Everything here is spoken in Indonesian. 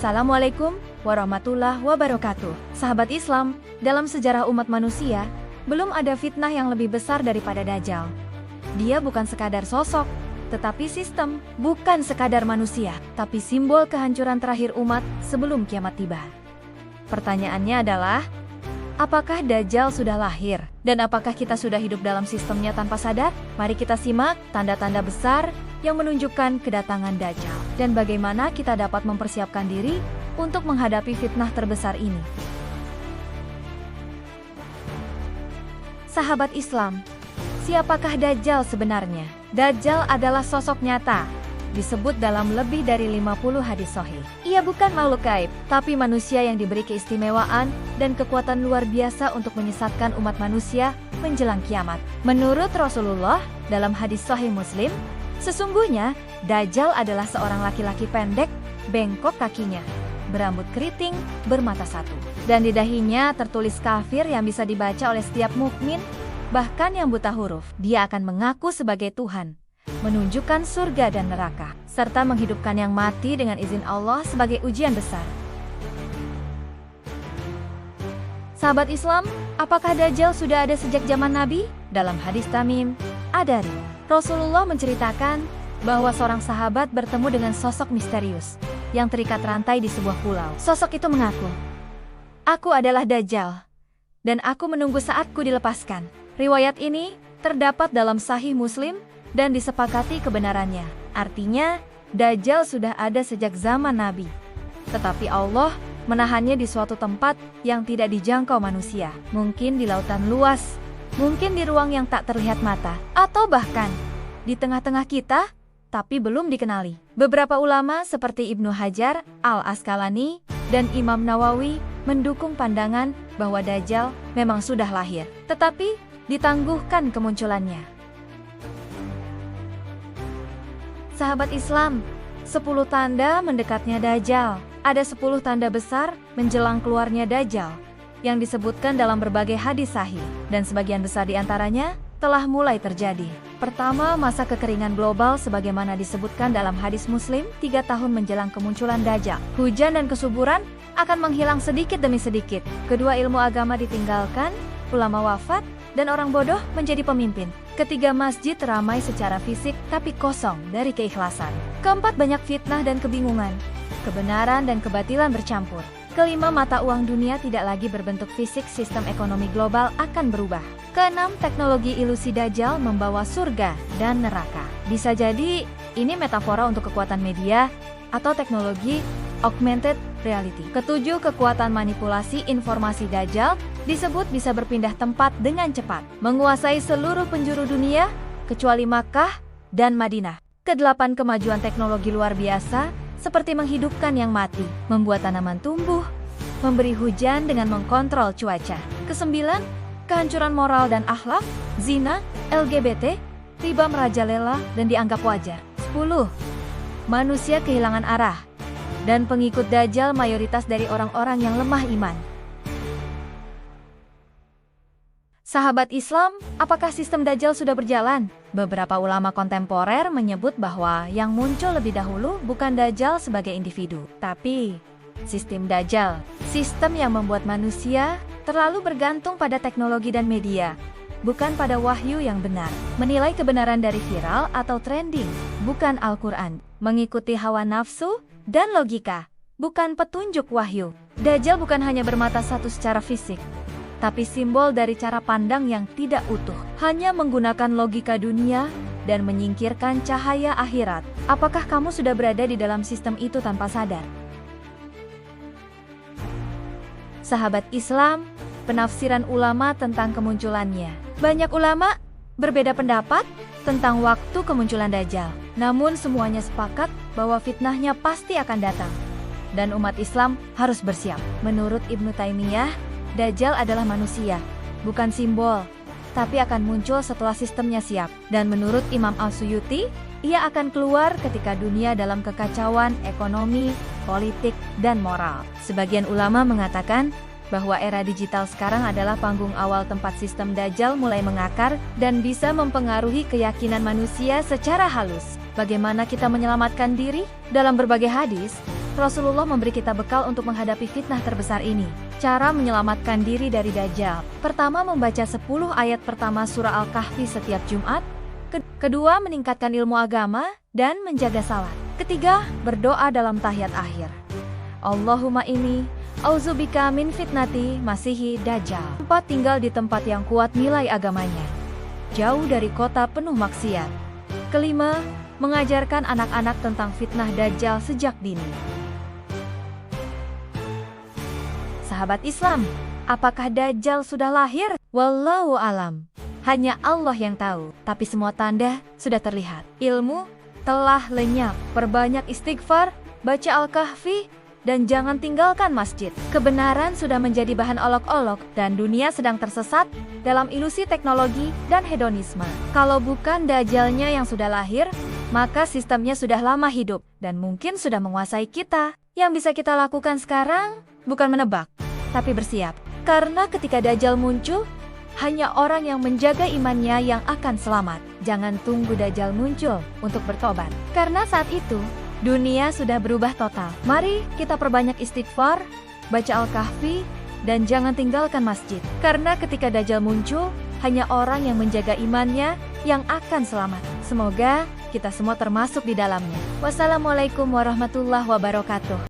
Assalamualaikum warahmatullahi wabarakatuh. Sahabat Islam, dalam sejarah umat manusia, belum ada fitnah yang lebih besar daripada Dajjal. Dia bukan sekadar sosok, tetapi sistem, bukan sekadar manusia, tapi simbol kehancuran terakhir umat sebelum kiamat tiba. Pertanyaannya adalah, apakah Dajjal sudah lahir? Dan apakah kita sudah hidup dalam sistemnya tanpa sadar? Mari kita simak tanda-tanda besar yang menunjukkan kedatangan Dajjal, dan bagaimana kita dapat mempersiapkan diri untuk menghadapi fitnah terbesar ini. Sahabat Islam, siapakah Dajjal sebenarnya? Dajjal adalah sosok nyata, disebut dalam lebih dari 50 hadis sahih. Ia bukan makhluk gaib, tapi manusia yang diberi keistimewaan dan kekuatan luar biasa untuk menyesatkan umat manusia menjelang kiamat. Menurut Rasulullah, dalam hadis sahih Muslim, sesungguhnya Dajjal adalah seorang laki-laki pendek, bengkok kakinya, berambut keriting, bermata satu, dan di dahinya tertulis kafir yang bisa dibaca oleh setiap mukmin, bahkan yang buta huruf. Dia akan mengaku sebagai Tuhan, menunjukkan surga dan neraka, serta menghidupkan yang mati dengan izin Allah sebagai ujian besar. Sahabat Islam, apakah Dajjal sudah ada sejak zaman Nabi? Dalam hadis Tamim Ad-Dari, Rasulullah menceritakan bahwa seorang sahabat bertemu dengan sosok misterius yang terikat rantai di sebuah pulau. Sosok itu mengaku, "Aku adalah Dajjal, dan aku menunggu saatku dilepaskan." Riwayat ini terdapat dalam Sahih Muslim dan disepakati kebenarannya. Artinya, Dajjal sudah ada sejak zaman Nabi. Tetapi Allah menahannya di suatu tempat yang tidak dijangkau manusia. Mungkin di lautan luas, mungkin di ruang yang tak terlihat mata, atau bahkan di tengah-tengah kita, tapi belum dikenali. Beberapa ulama seperti Ibnu Hajar Al-Asqalani dan Imam Nawawi mendukung pandangan bahwa Dajjal memang sudah lahir, tetapi ditangguhkan kemunculannya. Sahabat Islam, 10 tanda mendekatnya Dajjal. Ada 10 tanda besar menjelang keluarnya Dajjal yang disebutkan dalam berbagai hadis sahih, dan sebagian besar di antaranya telah mulai terjadi. Pertama, masa kekeringan global sebagaimana disebutkan dalam hadis Muslim, 3 tahun menjelang kemunculan Dajjal. Hujan dan kesuburan akan menghilang sedikit demi sedikit. Kedua, ilmu agama ditinggalkan, ulama wafat, dan orang bodoh menjadi pemimpin. Ketiga, masjid ramai secara fisik tapi kosong dari keikhlasan. Keempat, banyak fitnah dan kebingungan. Kebenaran dan kebatilan bercampur. Kelima, mata uang dunia tidak lagi berbentuk fisik, sistem ekonomi global akan berubah. Keenam, teknologi ilusi Dajjal membawa surga dan neraka. Bisa jadi ini metafora untuk kekuatan media atau teknologi augmented reality. Ketujuh, kekuatan manipulasi informasi Dajjal disebut bisa berpindah tempat dengan cepat, menguasai seluruh penjuru dunia kecuali Makkah dan Madinah. Kedelapan, kemajuan teknologi luar biasa seperti menghidupkan yang mati, membuat tanaman tumbuh, memberi hujan dengan mengkontrol cuaca. Kesembilan, kehancuran moral dan akhlak, zina, LGBT, riba merajalela dan dianggap wajar. 10. Manusia kehilangan arah, dan pengikut Dajjal mayoritas dari orang-orang yang lemah iman. Sahabat Islam, apakah sistem Dajjal sudah berjalan? Beberapa ulama kontemporer menyebut bahwa yang muncul lebih dahulu bukan Dajjal sebagai individu, tapi sistem Dajjal, sistem yang membuat manusia terlalu bergantung pada teknologi dan media, bukan pada wahyu yang benar. Menilai kebenaran dari viral atau trending, bukan Al-Quran. Mengikuti hawa nafsu dan logika, bukan petunjuk wahyu. Dajjal bukan hanya bermata satu secara fisik, tapi simbol dari cara pandang yang tidak utuh, hanya menggunakan logika dunia dan menyingkirkan cahaya akhirat. Apakah kamu sudah berada di dalam sistem itu tanpa sadar? Sahabat Islam, penafsiran ulama tentang kemunculannya. Banyak ulama berbeda pendapat tentang waktu kemunculan Dajjal. Namun semuanya sepakat bahwa fitnahnya pasti akan datang, dan umat Islam harus bersiap. Menurut Ibnu Taimiyah, Dajjal adalah manusia, bukan simbol, tapi akan muncul setelah sistemnya siap. Dan menurut Imam Al-Suyuti, ia akan keluar ketika dunia dalam kekacauan ekonomi, politik, dan moral. Sebagian ulama mengatakan bahwa era digital sekarang adalah panggung awal tempat sistem Dajjal mulai mengakar dan bisa mempengaruhi keyakinan manusia secara halus. Bagaimana kita menyelamatkan diri? Dalam berbagai hadis, Rasulullah memberi kita bekal untuk menghadapi fitnah terbesar ini. Cara menyelamatkan diri dari Dajjal. Pertama, membaca 10 ayat pertama surah Al-Kahfi setiap Jumat. Kedua, meningkatkan ilmu agama dan menjaga salat. Ketiga, berdoa dalam tahiyat akhir. Allahumma inni auzubika min fitnati masihi Dajjal. 4, tinggal di tempat yang kuat nilai agamanya, jauh dari kota penuh maksiat. Kelima, mengajarkan anak-anak tentang fitnah Dajjal sejak dini. Sahabat Islam, apakah Dajjal sudah lahir? Wallahu alam. Hanya Allah yang tahu, tapi semua tanda sudah terlihat. Ilmu telah lenyap. Perbanyak istighfar, baca Al-Kahfi, dan jangan tinggalkan masjid. Kebenaran sudah menjadi bahan olok-olok dan dunia sedang tersesat dalam ilusi teknologi dan hedonisme. Kalau bukan Dajjalnya yang sudah lahir, maka sistemnya sudah lama hidup dan mungkin sudah menguasai kita. Yang bisa kita lakukan sekarang bukan menebak, tapi bersiap. Karena ketika Dajjal muncul, hanya orang yang menjaga imannya yang akan selamat. Jangan tunggu Dajjal muncul untuk bertobat, karena saat itu dunia sudah berubah total. Mari kita perbanyak istighfar, baca Al-Kahfi, dan jangan tinggalkan masjid. Karena ketika Dajjal muncul, hanya orang yang menjaga imannya yang akan selamat. Semoga kita semua termasuk di dalamnya. Wassalamualaikum warahmatullahi wabarakatuh.